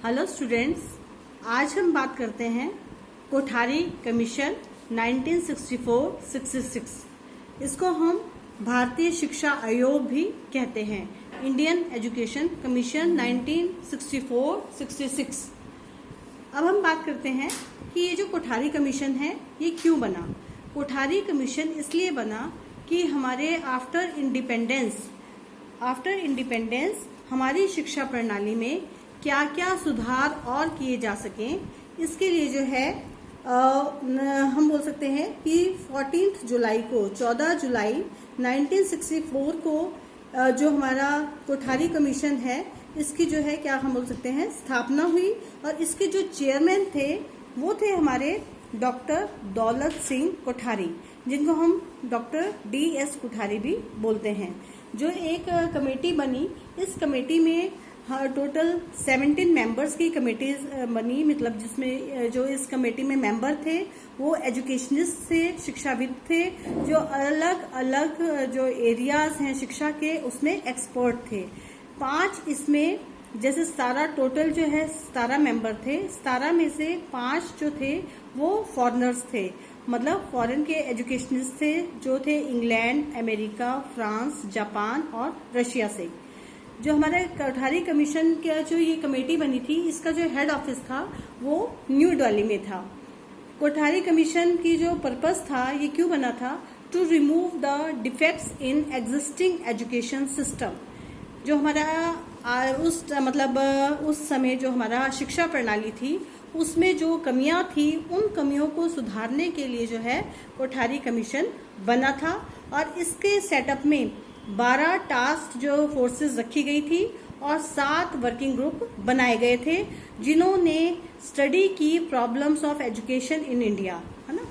Hello students, आज हम बात करते हैं कोठारी कमीशन 1964-66। इसको हम भारतीय शिक्षा आयोग भी कहते हैं। Indian education commission 1964-66। अब हम बात करते हैं कि ये जो कोठारी कमीशन है ये क्यों बना। कोठारी कमीशन इसलिए बना कि हमारे आफ्टर इंडिपेंडेंस हमारी शिक्षा प्रणाली में क्या क्या सुधार और किए जा सकें, इसके लिए जो है हम बोल सकते हैं कि 14 जुलाई 1964 को जो हमारा कोठारी कमीशन है इसकी जो है क्या हम बोल सकते हैं स्थापना हुई। और इसके जो चेयरमैन थे वो थे हमारे डॉक्टर दौलत सिंह कोठारी, जिनको हम डॉक्टर DS कोठारी भी बोलते हैं। जो एक कमेटी बनी, इस कमेटी में टोटल 17 मेंबर्स की कमेटी बनी, मतलब जिसमें जो इस कमेटी में मेंबर थे वो एजुकेशनिस्ट थे, शिक्षाविद थे, जो अलग अलग जो एरियाज हैं शिक्षा के उसमें एक्सपर्ट थे। 5 इसमें जैसे 17 टोटल जो है 17 मेंबर थे, 17 में से 5 जो थे वो फॉरेनर्स थे, मतलब फॉरेन के एजुकेशनिस्ट थे जो थे इंग्लैंड, अमेरिका, फ्रांस, जापान और रशिया से। जो हमारे कोठारी कमीशन का जो ये कमेटी बनी थी इसका जो हेड ऑफिस था वो न्यू दिल्ली में था। कोठारी कमीशन की जो पर्पस था ये क्यों बना था, to remove the defects in existing education system. जो हमारा उस समय जो हमारा शिक्षा प्रणाली थी उसमें जो कमियां थी उन कमियों को सुधारने के लिए जो है कोठारी कमीशन बना था। और इसके सेटअप में 12 टास्क जो फोर्सेस रखी गई थी और 7 वर्किंग ग्रुप बनाए गए थे जिन्होंने स्टडी की problems of education in India, है ना।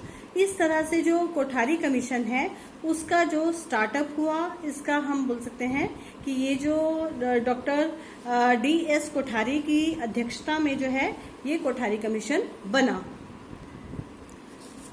इस तरह से जो कोठारी कमीशन है उसका जो स्टार्टअप हुआ, इसका हम बोल सकते हैं कि ये जो डॉक्टर DS कोठारी की अध्यक्षता में जो है ये कोठारी कमीशन बना।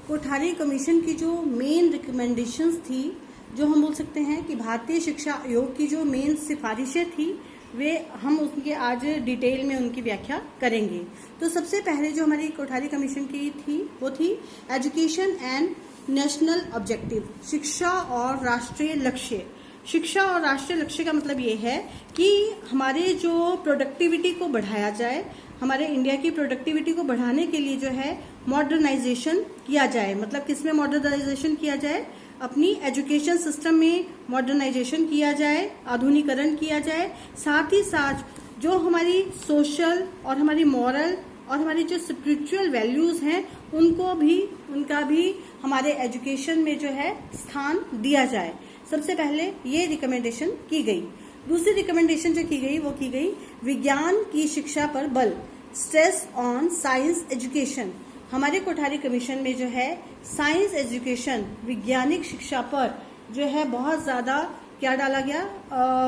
कोठारी कमीशन की जो मेन रिकमेंडेशंस थी, जो हम बोल सकते हैं कि भारतीय शिक्षा आयोग की जो मेन सिफारिशें थी वे हम उनके आज डिटेल में उनकी व्याख्या करेंगे। तो सबसे पहले जो हमारी कोठारी कमीशन की थी वो थी एजुकेशन एंड नेशनल ऑब्जेक्टिव, शिक्षा और राष्ट्रीय लक्ष्य। शिक्षा और राष्ट्रीय लक्ष्य का मतलब ये है कि हमारे जो प्रोडक्टिविटी को बढ़ाया जाए, हमारे इंडिया की प्रोडक्टिविटी को बढ़ाने के लिए जो है मॉडर्नाइजेशन किया जाए। मतलब किसमें मॉडर्नाइजेशन किया जाए, अपनी एजुकेशन सिस्टम में मॉडर्नाइजेशन किया जाए, आधुनिकीकरण किया जाए। साथ ही साथ जो हमारी सोशल और हमारी मॉरल और हमारी जो स्पिरिचुअल वैल्यूज हैं उनका भी हमारे एजुकेशन में जो है स्थान दिया जाए। सबसे पहले ये रिकमेंडेशन की गई। दूसरी रिकमेंडेशन जो की गई विज्ञान की शिक्षा पर बल, स्ट्रेस ऑन साइंस एजुकेशन। हमारे कोठारी कमीशन में जो है साइंस एजुकेशन, वैज्ञानिक शिक्षा पर जो है बहुत ज्यादा क्या डाला गया,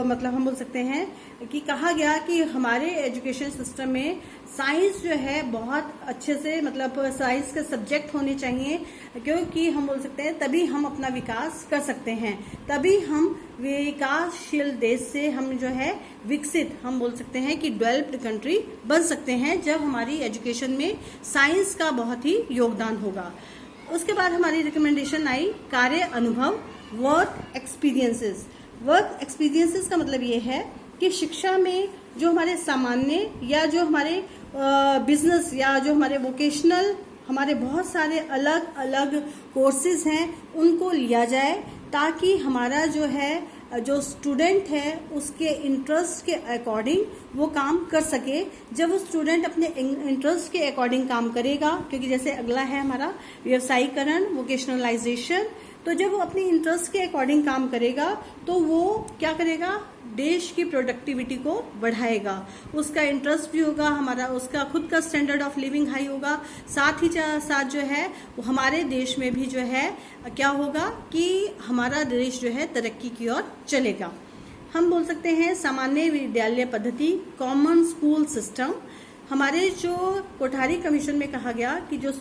मतलब हम बोल सकते हैं कि कहा गया कि हमारे एजुकेशन सिस्टम में साइंस जो है बहुत अच्छे से, मतलब साइंस के सब्जेक्ट होने चाहिए, क्योंकि हम बोल सकते हैं तभी हम अपना विकास कर सकते हैं, तभी हम विकासशील देश से हम जो है विकसित, हम बोल सकते हैं कि डेवलप्ड कंट्री बन सकते हैं जब हमारी एजुकेशन में साइंस का बहुत ही योगदान होगा। उसके बाद हमारी रिकमेंडेशन आई कार्य अनुभव, वर्क एक्सपीरियंसेस। वर्क एक्सपीरियंसेस का मतलब ये है कि शिक्षा में जो हमारे सामान्य या जो हमारे बिजनेस या जो हमारे वोकेशनल, हमारे बहुत सारे अलग अलग कोर्सेज हैं उनको लिया जाए, ताकि हमारा जो है जो स्टूडेंट है उसके इंटरेस्ट के अकॉर्डिंग वो काम कर सके। जब वो स्टूडेंट अपने इंटरेस्ट के अकॉर्डिंग काम करेगा, क्योंकि जैसे अगला है हमारा व्यवसायीकरण, वोकेशनलाइजेशन, तो जब वो अपनी इंटरेस्ट के अकॉर्डिंग काम करेगा तो वो क्या करेगा, देश की प्रोडक्टिविटी को बढ़ाएगा। उसका इंटरेस्ट भी होगा, हमारा उसका खुद का स्टैंडर्ड ऑफ लिविंग हाई होगा। साथ ही साथ जो है वो हमारे देश में भी जो है क्या होगा कि हमारा देश जो है तरक्की की ओर चलेगा। हम बोल सकते हैं सामान्य विद्यालय पद्धति, कॉमन स्कूल सिस्टम। हमारे जो कोठारी कमीशन में कहा गया कि जो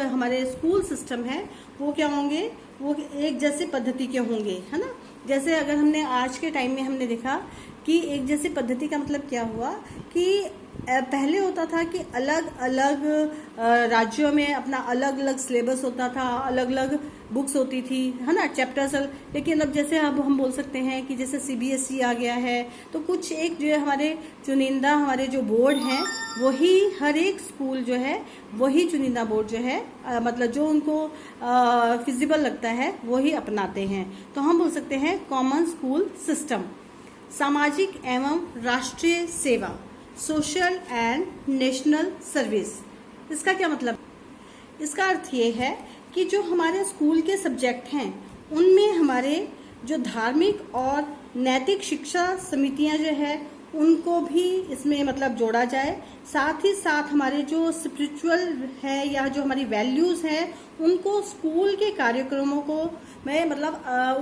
हमारे स्कूल सिस्टम है वो क्या होंगे, वो एक जैसे पद्धति के होंगे, है ना। जैसे अगर हमने आज के टाइम में हमने देखा कि एक जैसी पद्धति का मतलब क्या हुआ कि पहले होता था कि अलग अलग राज्यों में अपना अलग अलग सिलेबस होता था, अलग अलग बुक्स होती थी, है ना, चैप्टर्स। लेकिन अब जैसे अब हम बोल सकते हैं कि जैसे सीबीएसई आ गया है, तो कुछ एक जो है हमारे चुनिंदा हमारे जो बोर्ड हैं वही हर एक स्कूल जो है वही चुनिंदा बोर्ड जो है मतलब जो उनको फिजिबल लगता है वही अपनाते हैं। तो हम बोल सकते हैं कॉमन स्कूल सिस्टम। सामाजिक एवं राष्ट्रीय सेवा, सोशल एंड नेशनल सर्विस। इसका क्या मतलब? इसका अर्थ ये है कि जो हमारे स्कूल के सब्जेक्ट हैं उनमें हमारे जो धार्मिक और नैतिक शिक्षा समितियां जो है उनको भी इसमें मतलब जोड़ा जाए। साथ ही साथ हमारे जो स्पिरिचुअल है या जो हमारी वैल्यूज है उनको स्कूल के कार्यक्रमों को में मतलब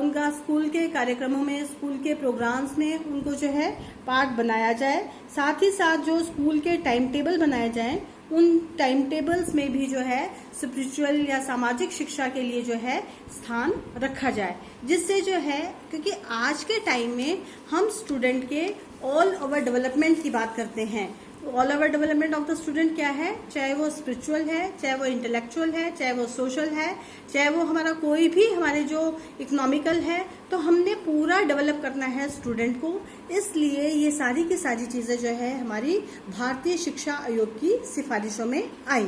उनका स्कूल के कार्यक्रमों में, स्कूल के प्रोग्राम्स में उनको जो है पार्ट बनाया जाए। साथ ही साथ जो स्कूल के टाइम टेबल बनाए जाएं उन टाइम टेबल्स में भी जो है स्पिरिचुअल या सामाजिक शिक्षा के लिए जो है स्थान रखा जाए, जिससे जो है क्योंकि आज के टाइम में हम स्टूडेंट के ऑल ओवर डेवलपमेंट की बात करते हैं। All over development of the student क्या है? चाहे वो स्पिरिचुअल है, चाहे वो इंटेलेक्चुअल है, चाहे वो सोशल है, चाहे वो हमारा कोई भी हमारे जो इकोनॉमिकल है, तो हमने पूरा डेवलप करना है स्टूडेंट को। इसलिए ये सारी की सारी चीजें जो है हमारी भारतीय शिक्षा आयोग की सिफारिशों में आई।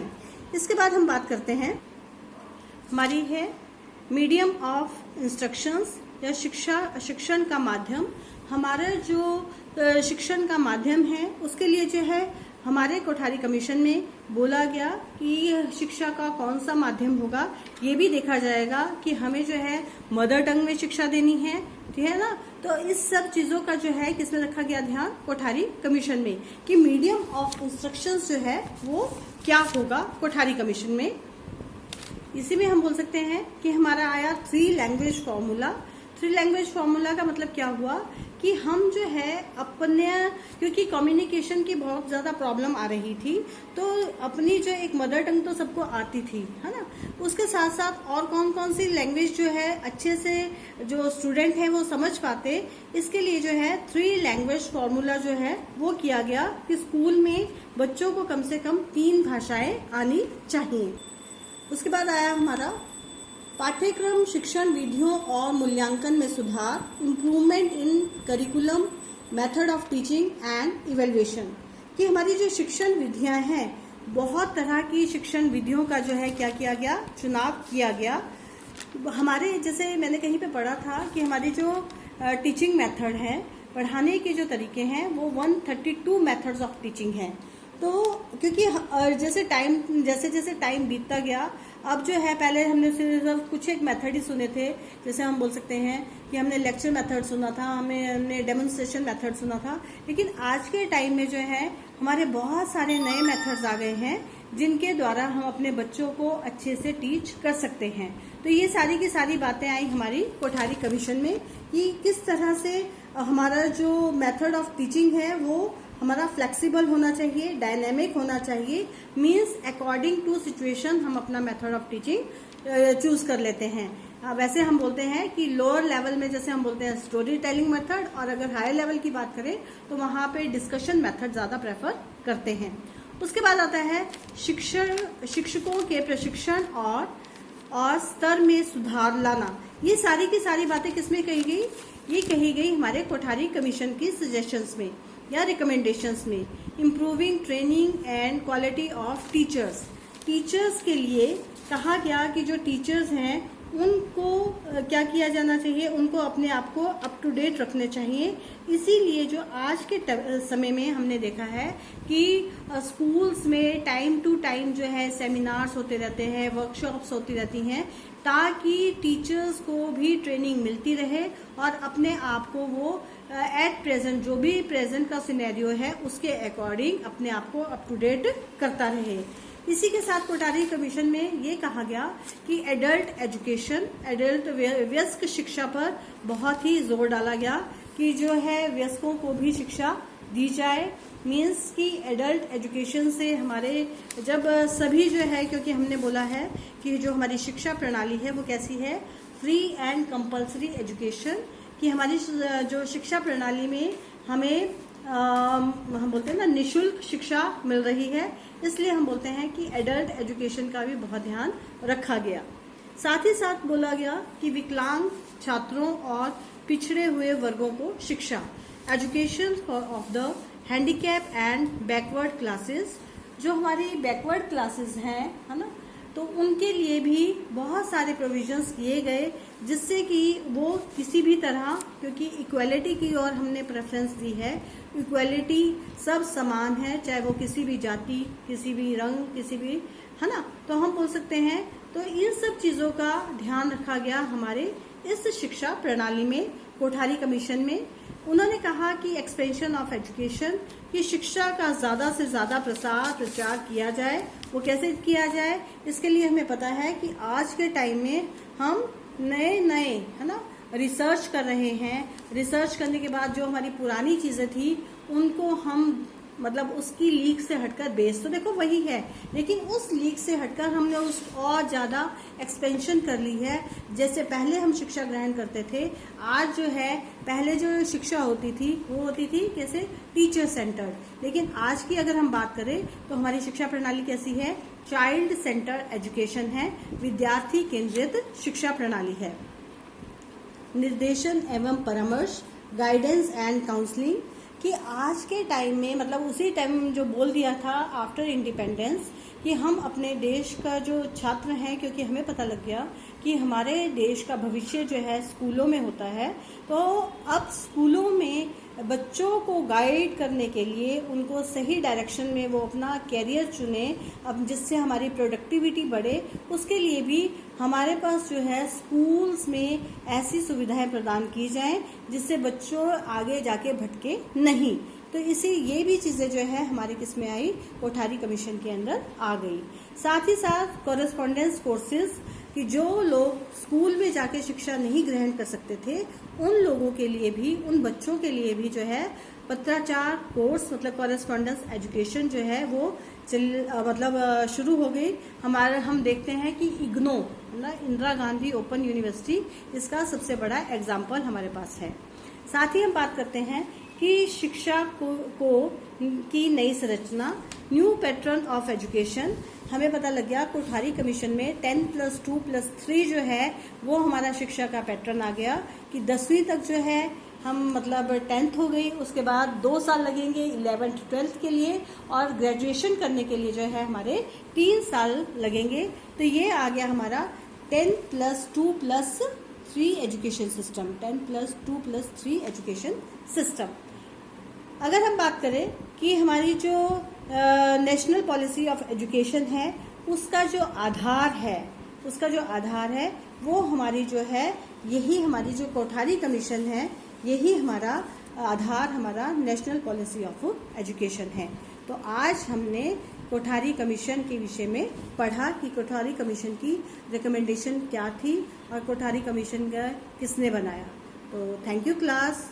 इसके बाद हम बात करते हैं हमारी है मीडियम ऑफ इंस्ट्रक्शंस या शिक्षण का माध्यम। हमारा जो शिक्षण का माध्यम है उसके लिए जो है हमारे कोठारी कमीशन में बोला गया कि शिक्षा का कौन सा माध्यम होगा, ये भी देखा जाएगा कि हमें जो है मदर टंग में शिक्षा देनी है, ठीक है ना। तो इस सब चीजों का जो है किसमें रखा गया ध्यान? कोठारी कमीशन में, कि मीडियम ऑफ इंस्ट्रक्शंस जो है वो क्या होगा कोठारी कमीशन में। इसी में हम बोल सकते हैं कि हमारा आया 3 लैंग्वेज फॉर्मूला। 3 लैंग्वेज फॉर्मूला का मतलब क्या हुआ कि हम जो है अपने, क्योंकि कम्युनिकेशन की बहुत ज्यादा प्रॉब्लम आ रही थी, तो अपनी जो एक मदर टंग तो सबको आती थी, है ना, उसके साथ साथ और कौन कौन सी लैंग्वेज जो है अच्छे से जो स्टूडेंट है वो समझ पाते, इसके लिए जो है 3 लैंग्वेज फॉर्मूला जो है वो किया गया कि स्कूल में बच्चों को कम से कम 3 भाषाएं आनी चाहिए। उसके बाद आया हमारा पाठ्यक्रम शिक्षण विधियों और मूल्यांकन में सुधार, improvement in curriculum, method of teaching and evaluation. कि हमारी जो शिक्षण विधियां हैं, बहुत तरह की शिक्षण विधियों का जो है क्या किया गया? चुनाव किया गया। हमारे जैसे मैंने कहीं पे पढ़ा था कि हमारी जो टीचिंग मेथड है, पढ़ाने के जो तरीके हैं वो 132 मेथड्स ऑफ टीचिंग हैं। तो क्योंकि जैसे जैसे टाइम बीतता गया, अब जो है पहले हमने सिर्फ कुछ एक मेथड ही सुने थे, जैसे हम बोल सकते हैं कि हमने लेक्चर मेथड सुना था, हमने डेमोन्स्ट्रेशन मेथड सुना था, लेकिन आज के टाइम में जो है हमारे बहुत सारे नए मेथड्स आ गए हैं जिनके द्वारा हम अपने बच्चों को अच्छे से टीच कर सकते हैं। तो ये सारी की सारी बातें आई हमारी कोठारी कमीशन में कि किस तरह से हमारा जो मेथड ऑफ टीचिंग है वो हमारा फ्लेक्सिबल होना चाहिए, डायनेमिक होना चाहिए, मींस अकॉर्डिंग टू सिचुएशन हम अपना मेथड ऑफ टीचिंग चूज कर लेते हैं। वैसे हम बोलते हैं कि लोअर लेवल में जैसे हम बोलते हैं स्टोरी टेलिंग मेथड, और अगर हायर लेवल की बात करें तो वहां पे डिस्कशन मेथड ज्यादा प्रेफर करते हैं। उसके बाद आता है शिक्षकों के प्रशिक्षण और स्तर में सुधार लाना। ये सारी की सारी बातें किसमें कही गई? ये कही गई हमारे कोठारी कमीशन की सजेशंस में या रिकमेंडेशंस में। Improving training and quality of teachers. Teachers के लिए कहा गया कि जो टीचर्स हैं उनको क्या किया जाना चाहिए? उनको अपने आप को अप टू डेट रखने चाहिए। इसीलिए जो आज के समय में हमने देखा है कि स्कूल्स में टाइम टू टाइम जो है सेमिनार्स होते रहते हैं, वर्कशॉप्स होती रहती हैं, ताकि टीचर्स को भी ट्रेनिंग मिलती रहे और अपने आप को वो एट प्रेजेंट जो भी प्रेजेंट का सिनेरियो है उसके अकॉर्डिंग अपने आप को अप टू डेट करता रहे। इसी के साथ कोठारी कमीशन में ये कहा गया कि एडल्ट एजुकेशन, एडल्ट वयस्क शिक्षा पर बहुत ही जोर डाला गया कि जो है वयस्कों को भी शिक्षा दी जाए। मीन्स कि एडल्ट एजुकेशन से हमारे जब सभी जो है, क्योंकि हमने बोला है कि जो हमारी शिक्षा प्रणाली है वो कैसी है? Free and compulsory education. कि हमारी जो शिक्षा प्रणाली में हमें हम बोलते हैं ना निशुल्क शिक्षा मिल रही है, इसलिए हम बोलते हैं कि एडल्ट एजुकेशन का भी बहुत ध्यान रखा गया। साथ ही साथ बोला गया कि विकलांग छात्रों और पिछड़े हुए वर्गों को शिक्षा, education of the handicap and backward classes, जो हमारी बैकवर्ड क्लासेस हैं, है ना, तो उनके लिए भी बहुत सारे प्रोविजंस किए गए, जिससे कि वो किसी भी तरह, क्योंकि इक्वालिटी की ओर हमने प्रेफरेंस दी है, इक्वालिटी सब समान है, चाहे वो किसी भी जाति, किसी भी रंग, किसी भी, है ना, तो हम बोल सकते हैं। तो इन सब चीजों का ध्यान रखा गया हमारे इस शिक्षा प्रणाली में। कोठारी कमीशन में उन्होंने कहा कि एक्सपेंशन ऑफ एजुकेशन, कि शिक्षा का ज्यादा से ज्यादा प्रचार किया जाए। वो कैसे किया जाए, इसके लिए हमें पता है कि आज के टाइम में हम नए है ना रिसर्च कर रहे हैं। रिसर्च करने के बाद जो हमारी पुरानी चीजें थी उनको हम मतलब उसकी लीक से हटकर, बेस तो देखो वही है, लेकिन उस लीक से हटकर हमने उस और ज्यादा एक्सपेंशन कर ली है। जैसे पहले हम शिक्षा ग्रहण करते थे, आज जो है, पहले जो शिक्षा होती थी वो होती थी कैसे, टीचर सेंटर्ड, लेकिन आज की अगर हम बात करें तो हमारी शिक्षा प्रणाली कैसी है, चाइल्ड सेंटर्ड एजुकेशन है, विद्यार्थी केंद्रित शिक्षा प्रणाली है। निर्देशन एवं परामर्श, गाइडेंस एंड काउंसलिंग, कि आज के टाइम में मतलब उसी टाइम जो बोल दिया था आफ्टर इंडिपेंडेंस कि हम अपने देश का जो छात्र हैं, क्योंकि हमें पता लग गया कि हमारे देश का भविष्य जो है स्कूलों में होता है, तो अब स्कूलों में बच्चों को गाइड करने के लिए, उनको सही डायरेक्शन में वो अपना कैरियर चुने, अब जिससे हमारी प्रोडक्टिविटी बढ़े, उसके लिए भी हमारे पास जो है स्कूल्स में ऐसी सुविधाएं प्रदान की जाएं जिससे बच्चों आगे जाके भटके नहीं। तो इसी ये भी चीजें जो है हमारी किस में आई, कोठारी कमीशन के अंदर आ गई। साथ ही साथ कॉरेस्पॉन्डेंस कोर्सेज, कि जो लोग स्कूल में जाके शिक्षा नहीं ग्रहण कर सकते थे उन लोगों के लिए भी, उन बच्चों के लिए भी जो है पत्राचार कोर्स मतलब कॉरेस्पॉन्डेंस एजुकेशन जो है वो शुरू हो गई। हम देखते हैं कि इग्नो इंदिरा गांधी ओपन यूनिवर्सिटी इसका सबसे बड़ा एग्जाम्पल हमारे पास है। साथ ही हम बात करते हैं कि शिक्षा की नई संरचना, न्यू पैटर्न ऑफ एजुकेशन, हमें पता लग गया कोठारी कमीशन में 10+2+3 जो है वो हमारा शिक्षा का पैटर्न आ गया, कि 10वीं तक जो है हम मतलब 10th हो गई, उसके बाद 2 साल लगेंगे 11th 12th के लिए, और ग्रेजुएशन करने के लिए जो है हमारे 3 साल लगेंगे। तो ये आ गया हमारा 10+2+3 एजुकेशन सिस्टम, 10+2+3 एजुकेशन सिस्टम। अगर हम बात करें कि हमारी जो नेशनल पॉलिसी ऑफ एजुकेशन है उसका जो आधार है वो हमारी जो है, यही हमारी जो कोठारी कमीशन है, यही हमारा आधार, हमारा नेशनल पॉलिसी ऑफ एजुकेशन है। तो आज हमने कोठारी कमीशन के विषय में पढ़ा कि कोठारी कमीशन की रिकमेंडेशन क्या थी और कोठारी कमीशन का किसने बनाया। तो थैंक यू क्लास।